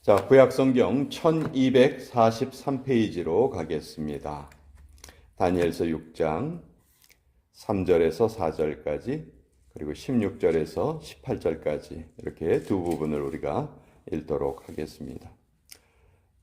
자, 구약성경 1243페이지로 가겠습니다. 다니엘서 6장 3절에서 4절까지 그리고 16절에서 18절까지 이렇게 두 부분을 우리가 읽도록 하겠습니다.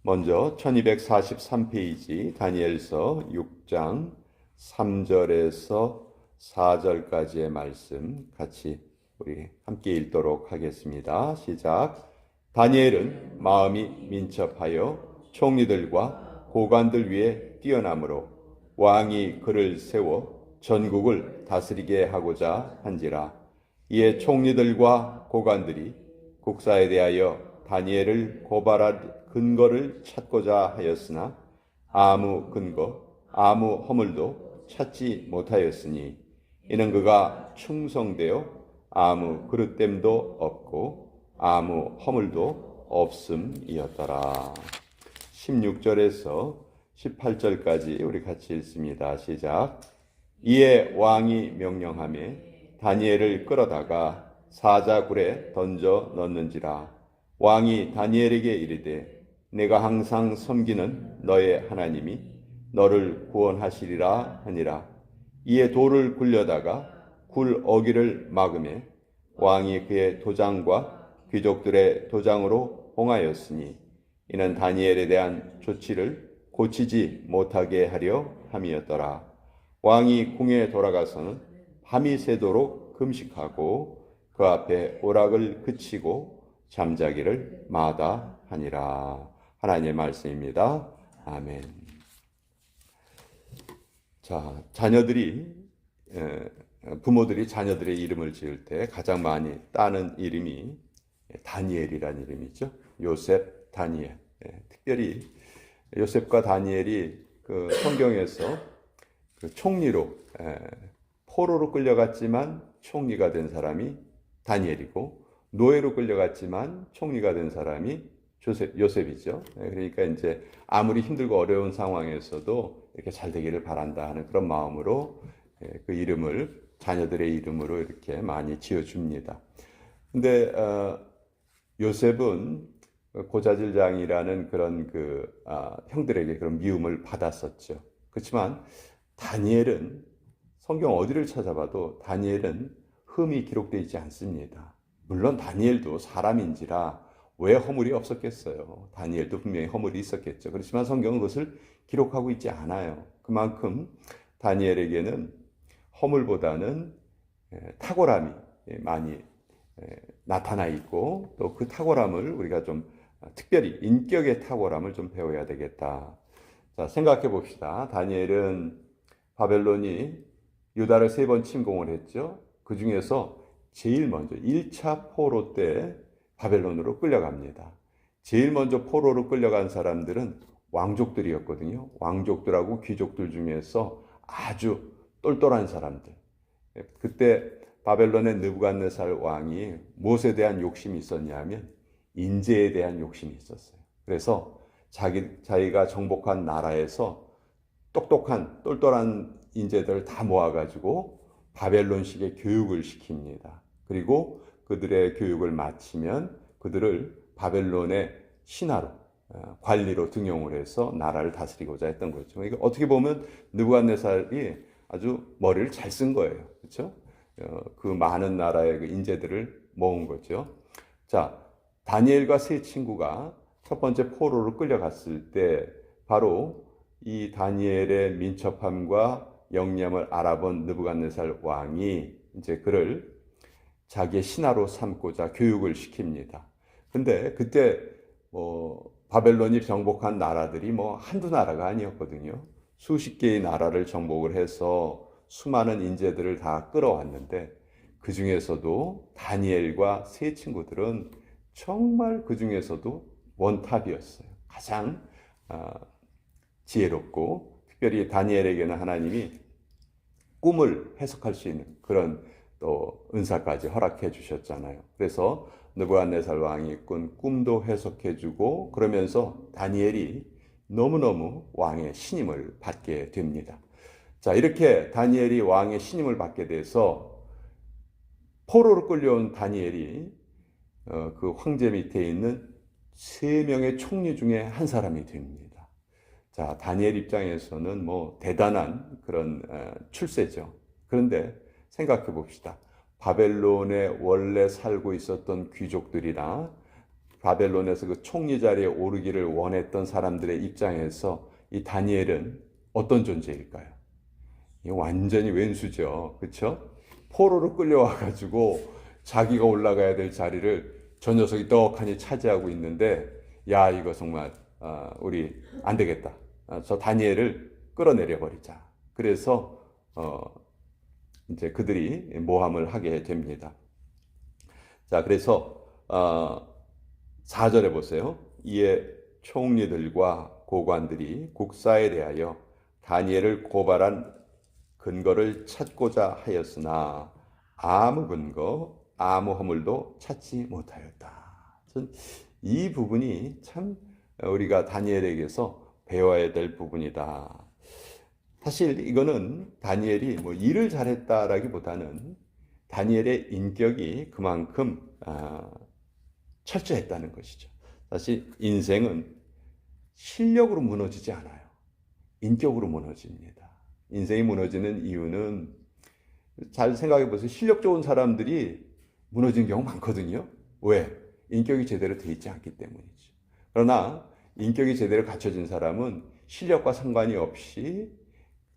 먼저 1243페이지 다니엘서 6장 3절에서 4절까지의 말씀 같이 우리 함께 읽도록 하겠습니다. 시작. 다니엘은 마음이 민첩하여 총리들과 고관들 위에 뛰어나므로 왕이 그를 세워 전국을 다스리게 하고자 한지라. 이에 총리들과 고관들이 국사에 대하여 다니엘을 고발할 근거를 찾고자 하였으나 아무 근거, 아무 허물도 찾지 못하였으니 이는 그가 충성되어 아무 그릇됨도 없고 아무 허물도 없음이었더라. 16절에서 18절까지 우리 같이 읽습니다. 시작. 이에 왕이 명령하매 다니엘을 끌어다가 사자굴에 던져 넣는지라. 왕이 다니엘에게 이르되 내가 항상 섬기는 너의 하나님이 너를 구원하시리라 하니라. 이에 돌을 굴려다가 굴 어기를 막으매 왕이 그의 도장과 귀족들의 도장으로 봉하였으니 이는 다니엘에 대한 조치를 고치지 못하게 하려 함이었더라. 왕이 궁에 돌아가서는 밤이 새도록 금식하고 그 앞에 오락을 그치고 잠자기를 마다하니라. 하나님의 말씀입니다. 아멘. 자, 부모들이 자녀들의 이름을 지을 때 가장 많이 따는 이름이 다니엘이라는 이름이죠. 요셉, 다니엘. 특별히 요셉과 다니엘이 그 성경에서 그 총리로 포로로 끌려갔지만 총리가 된 사람이 다니엘이고 노예로 끌려갔지만 총리가 된 사람이 요셉이죠. 그러니까 이제 아무리 힘들고 어려운 상황에서도 이렇게 잘 되기를 바란다 하는 그런 마음으로 그 이름을 자녀들의 이름으로 이렇게 많이 지어줍니다. 근데 요셉은 고자질장이라는 그런 형들에게 그런 미움을 받았었죠. 그렇지만 다니엘은 성경 어디를 찾아봐도 다니엘은 흠이 기록되어 있지 않습니다. 물론 다니엘도 사람인지라 왜 허물이 없었겠어요. 다니엘도 분명히 허물이 있었겠죠. 그렇지만 성경은 그것을 기록하고 있지 않아요. 그만큼 다니엘에게는 허물보다는 탁월함이 많이 나타나 있고 또 그 탁월함을 우리가 좀 특별히 인격의 탁월함을 좀 배워야 되겠다. 자, 생각해 봅시다. 다니엘은 바벨론이 유다를 3번 침공을 했죠. 그 중에서 제일 먼저 1차 포로 때 바벨론으로 끌려갑니다. 제일 먼저 포로로 끌려간 사람들은 왕족들이었거든요. 왕족들하고 귀족들 중에서 아주 똘똘한 사람들. 그때 바벨론의 느부갓네살 왕이 무엇에 대한 욕심이 있었냐면 인재에 대한 욕심이 있었어요. 그래서 자기가 정복한 나라에서 똑똑한 똘똘한 인재들을 다 모아가지고 바벨론식의 교육을 시킵니다. 그리고 그들의 교육을 마치면 그들을 바벨론의 신하로 관리로 등용을 해서 나라를 다스리고자 했던 거죠. 그러니까 어떻게 보면 느부갓네살이 아주 머리를 잘 쓴 거예요. 그렇죠? 그 많은 나라의 그 인재들을 모은 거죠. 자, 다니엘과 세 친구가 첫 번째 포로로 끌려갔을 때 바로 이 다니엘의 민첩함과 영리함을 알아본 느부갓네살 왕이 이제 그를 자기의 신하로 삼고자 교육을 시킵니다. 근데 그때 바벨론이 정복한 나라들이 한두 나라가 아니었거든요. 수십 개의 나라를 정복을 해서 수많은 인재들을 다 끌어왔는데 그 중에서도 다니엘과 세 친구들은 정말 그 중에서도 원탑이었어요. 가장 지혜롭고 특별히 다니엘에게는 하나님이 꿈을 해석할 수 있는 그런 또 은사까지 허락해 주셨잖아요. 그래서 느부갓네살 왕이 꾼 꿈도 해석해 주고 그러면서 다니엘이 너무너무 왕의 신임을 받게 됩니다. 자, 이렇게 다니엘이 왕의 신임을 받게 돼서 포로로 끌려온 다니엘이 그 황제 밑에 있는 세 명의 총리 중에 한 사람이 됩니다. 자, 다니엘 입장에서는 뭐 대단한 그런 출세죠. 그런데 생각해 봅시다. 바벨론에 원래 살고 있었던 귀족들이나 바벨론에서 그 총리 자리에 오르기를 원했던 사람들의 입장에서 이 다니엘은 어떤 존재일까요? 이 완전히 왼수죠. 그렇죠? 포로로 끌려와 가지고 자기가 올라가야 될 자리를 저 녀석이 떡하니 차지하고 있는데, 야, 이거 정말 우리 안 되겠다. 저 다니엘을 끌어내려 버리자. 그래서 이제 그들이 모함을 하게 됩니다. 자, 그래서 4절에 보세요. 이에 총리들과 고관들이 국사에 대하여 다니엘을 고발한 근거를 찾고자 하였으나 아무 근거, 아무 허물도 찾지 못하였다. 이 부분이 참 우리가 다니엘에게서 배워야 될 부분이다. 사실 이거는 다니엘이 뭐 일을 잘했다라기보다는 다니엘의 인격이 그만큼 철저했다는 것이죠. 사실 인생은 실력으로 무너지지 않아요. 인격으로 무너집니다. 인생이 무너지는 이유는 잘 생각해 보세요. 실력 좋은 사람들이 무너진 경우 많거든요. 왜? 인격이 제대로 되어 있지 않기 때문이죠. 그러나 인격이 제대로 갖춰진 사람은 실력과 상관이 없이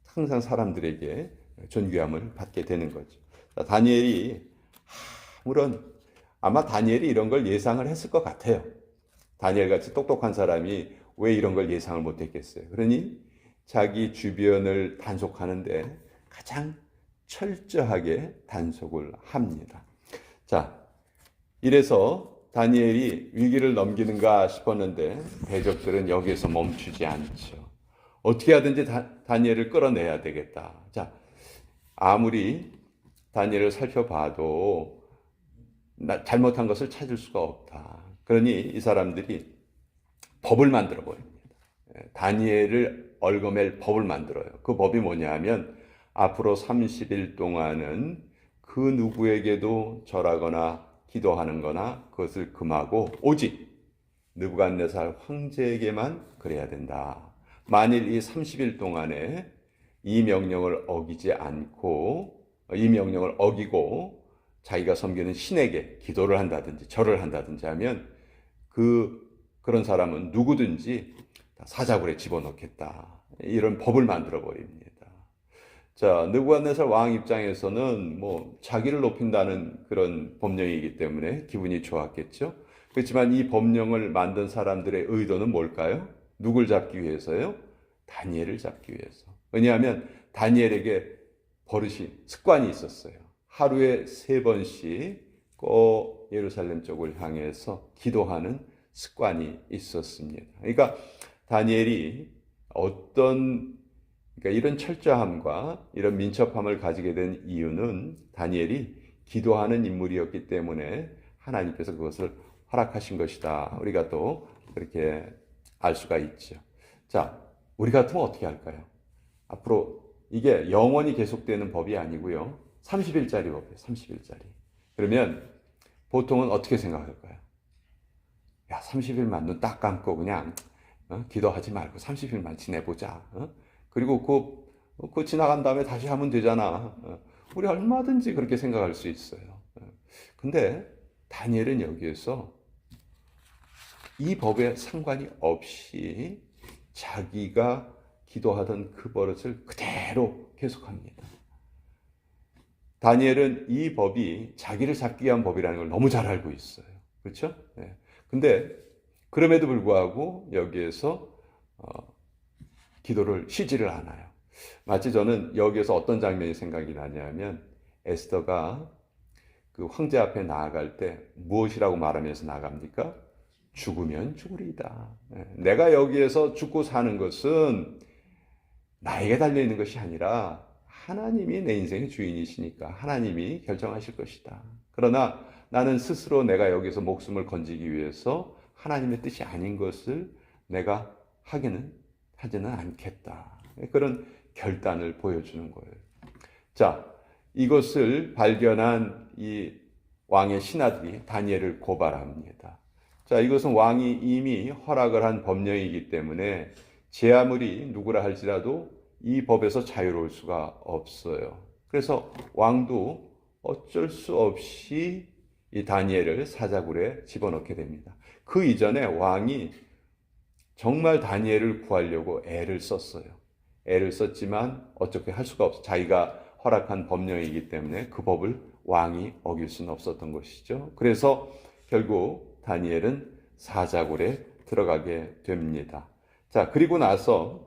항상 사람들에게 존귀함을 받게 되는 거죠. 다니엘이 물론 아마 다니엘이 이런 걸 예상을 했을 것 같아요. 다니엘 같이 똑똑한 사람이 왜 이런 걸 예상을 못했겠어요. 그러니 자기 주변을 단속하는데 가장 철저하게 단속을 합니다. 자, 이래서 다니엘이 위기를 넘기는가 싶었는데 대적들은 여기에서 멈추지 않죠. 어떻게 하든지 다니엘을 끌어내야 되겠다. 자, 아무리 다니엘을 살펴봐도 잘못한 것을 찾을 수가 없다. 그러니 이 사람들이 법을 만들어 버립니다. 다니엘을 얽어맬 법을 만들어요. 그 법이 뭐냐 하면 앞으로 30일 동안은 그 누구에게도 절하거나 기도하는 거나 그것을 금하고 오직 느부갓네살 황제에게만 그래야 된다. 만일 이 30일 동안에 이 명령을 어기지 않고 이 명령을 어기고 자기가 섬기는 신에게 기도를 한다든지 절을 한다든지 하면 그런 사람은 누구든지 사자굴에 집어넣겠다. 이런 법을 만들어 버립니다. 자, 느부갓네살 왕 입장에서는 뭐 자기를 높인다는 그런 법령이기 때문에 기분이 좋았겠죠. 그렇지만 이 법령을 만든 사람들의 의도는 뭘까요? 누굴 잡기 위해서요? 다니엘을 잡기 위해서. 왜냐하면 다니엘에게 버릇이 습관이 있었어요. 하루에 3번씩 꼭 예루살렘 쪽을 향해서 기도하는 습관이 있었습니다. 그러니까 다니엘이 그러니까 이런 철저함과 이런 민첩함을 가지게 된 이유는 다니엘이 기도하는 인물이었기 때문에 하나님께서 그것을 허락하신 것이다. 우리가 또 그렇게 알 수가 있죠. 자, 우리 같으면 어떻게 할까요? 앞으로 이게 영원히 계속되는 법이 아니고요. 30일짜리 법이에요. 30일짜리. 그러면 보통은 어떻게 생각할까요? 야, 30일만 눈 딱 감고 그냥 기도하지 말고 30일만 지내보자. 그리고 그 지나간 다음에 다시 하면 되잖아. 우리 얼마든지 그렇게 생각할 수 있어요. 근데 다니엘은 여기에서 이 법에 상관이 없이 자기가 기도하던 그 버릇을 그대로 계속합니다. 다니엘은 이 법이 자기를 잡기 위한 법이라는 걸 너무 잘 알고 있어요. 그렇죠? 네. 근데 그럼에도 불구하고 여기에서 기도를 쉬지를 않아요. 마치 저는 여기에서 어떤 장면이 생각이 나냐면 에스더가 그 황제 앞에 나아갈 때 무엇이라고 말하면서 나갑니까? 죽으면 죽으리이다. 내가 여기에서 죽고 사는 것은 나에게 달려있는 것이 아니라 하나님이 내 인생의 주인이시니까 하나님이 결정하실 것이다. 그러나 나는 스스로 내가 여기서 목숨을 건지기 위해서 하나님의 뜻이 아닌 것을 내가 하지는 않겠다. 그런 결단을 보여주는 거예요. 자, 이것을 발견한 이 왕의 신하들이 다니엘을 고발합니다. 자, 이것은 왕이 이미 허락을 한 법령이기 때문에 제 아무리 누구라 할지라도 이 법에서 자유로울 수가 없어요. 그래서 왕도 어쩔 수 없이 이 다니엘을 사자굴에 집어넣게 됩니다. 그 이전에 왕이 정말 다니엘을 구하려고 애를 썼어요. 애를 썼지만 어떻게 할 수가 없어. 자기가 허락한 법령이기 때문에 그 법을 왕이 어길 수는 없었던 것이죠. 그래서 결국 다니엘은 사자굴에 들어가게 됩니다. 자, 그리고 나서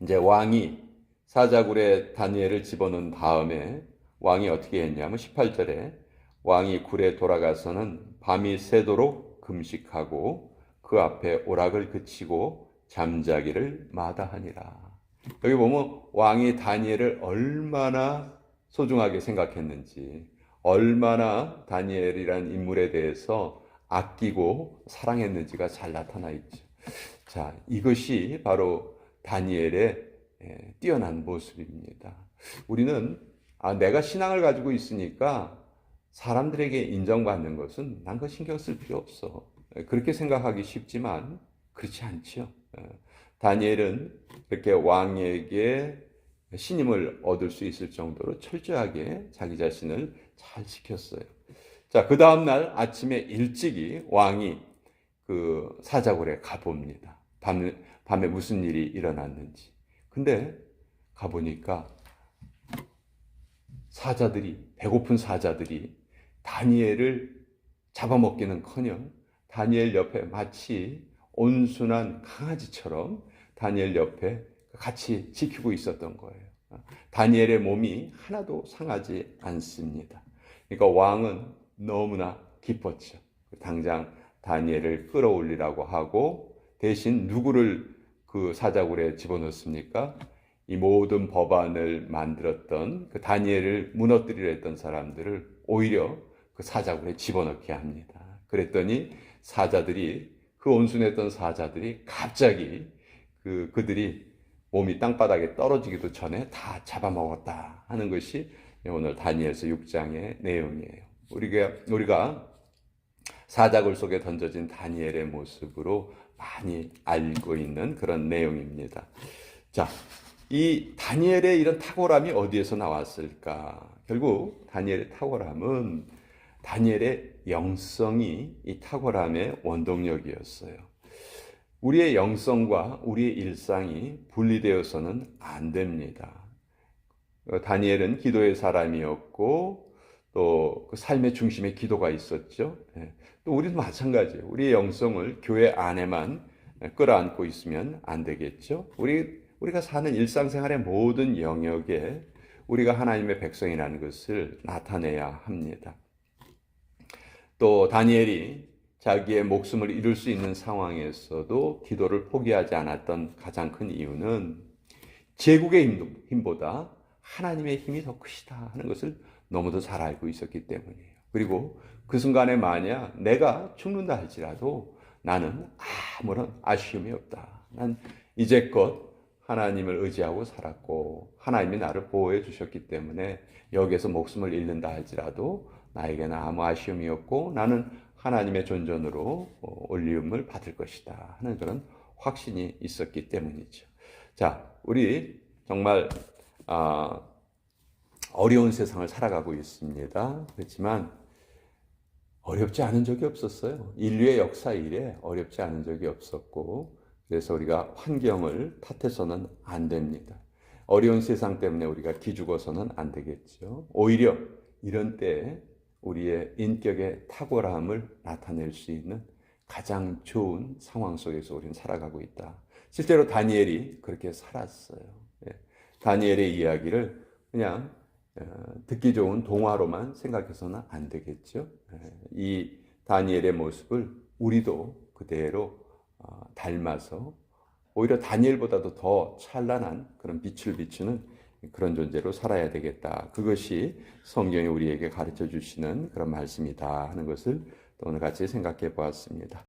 이제 왕이 사자굴에 다니엘을 집어넣은 다음에 왕이 어떻게 했냐면 18절에 왕이 굴에 돌아가서는 밤이 새도록 금식하고 그 앞에 오락을 그치고 잠자기를 마다하니라. 여기 보면 왕이 다니엘을 얼마나 소중하게 생각했는지, 얼마나 다니엘이라는 인물에 대해서 아끼고 사랑했는지가 잘 나타나 있죠. 자, 이것이 바로 다니엘의 뛰어난 모습입니다. 우리는 내가 신앙을 가지고 있으니까 사람들에게 인정받는 것은 난 그 신경 쓸 필요 없어. 그렇게 생각하기 쉽지만 그렇지 않죠. 다니엘은 그렇게 왕에게 신임을 얻을 수 있을 정도로 철저하게 자기 자신을 잘 지켰어요. 자, 그 다음날 아침에 일찍이 왕이 그 사자굴에 가봅니다. 밤에 무슨 일이 일어났는지. 근데 가보니까 배고픈 사자들이 다니엘을 잡아먹기는커녕 다니엘 옆에 마치 온순한 강아지처럼 다니엘 옆에 같이 지키고 있었던 거예요. 다니엘의 몸이 하나도 상하지 않습니다. 그러니까 왕은 너무나 기뻤죠. 당장 다니엘을 끌어올리라고 하고 대신 누구를 그 사자굴에 집어넣습니까? 이 모든 법안을 만들었던 그 다니엘을 무너뜨리려 했던 사람들을 오히려 그 사자굴에 집어넣게 합니다. 그랬더니 그 온순했던 사자들이 갑자기 그들이 몸이 땅바닥에 떨어지기도 전에 다 잡아먹었다 하는 것이 오늘 다니엘서 6장의 내용이에요. 우리가 사자굴 속에 던져진 다니엘의 모습으로 많이 알고 있는 그런 내용입니다. 자, 이 다니엘의 이런 탁월함이 어디에서 나왔을까? 결국 다니엘의 탁월함은 다니엘의 영성이 이 탁월함의 원동력이었어요. 우리의 영성과 우리의 일상이 분리되어서는 안 됩니다. 다니엘은 기도의 사람이었고 또 그 삶의 중심에 기도가 있었죠. 또 우리도 마찬가지예요. 우리의 영성을 교회 안에만 끌어안고 있으면 안 되겠죠. 우리가 사는 일상생활의 모든 영역에 우리가 하나님의 백성이라는 것을 나타내야 합니다. 또 다니엘이 자기의 목숨을 잃을 수 있는 상황에서도 기도를 포기하지 않았던 가장 큰 이유는 제국의 힘보다 하나님의 힘이 더 크시다 하는 것을 너무도 잘 알고 있었기 때문이에요. 그리고 그 순간에 만약 내가 죽는다 할지라도 나는 아무런 아쉬움이 없다. 난 이제껏 하나님을 의지하고 살았고 하나님이 나를 보호해 주셨기 때문에 여기에서 목숨을 잃는다 할지라도 나에게는 아무 아쉬움이 없고 나는 하나님의 존전으로 올리움을 받을 것이다 하는 그런 확신이 있었기 때문이죠. 자, 우리 정말 어려운 세상을 살아가고 있습니다. 그렇지만 어렵지 않은 적이 없었어요. 인류의 역사 이래 어렵지 않은 적이 없었고 그래서 우리가 환경을 탓해서는 안 됩니다. 어려운 세상 때문에 우리가 기죽어서는 안 되겠죠. 오히려 이런 때에 우리의 인격의 탁월함을 나타낼 수 있는 가장 좋은 상황 속에서 우리는 살아가고 있다. 실제로 다니엘이 그렇게 살았어요. 다니엘의 이야기를 그냥 듣기 좋은 동화로만 생각해서는 안 되겠죠. 이 다니엘의 모습을 우리도 그대로 닮아서 오히려 다니엘보다도 더 찬란한 그런 빛을 비추는 그런 존재로 살아야 되겠다. 그것이 성경이 우리에게 가르쳐 주시는 그런 말씀이다 하는 것을 또 오늘 같이 생각해 보았습니다.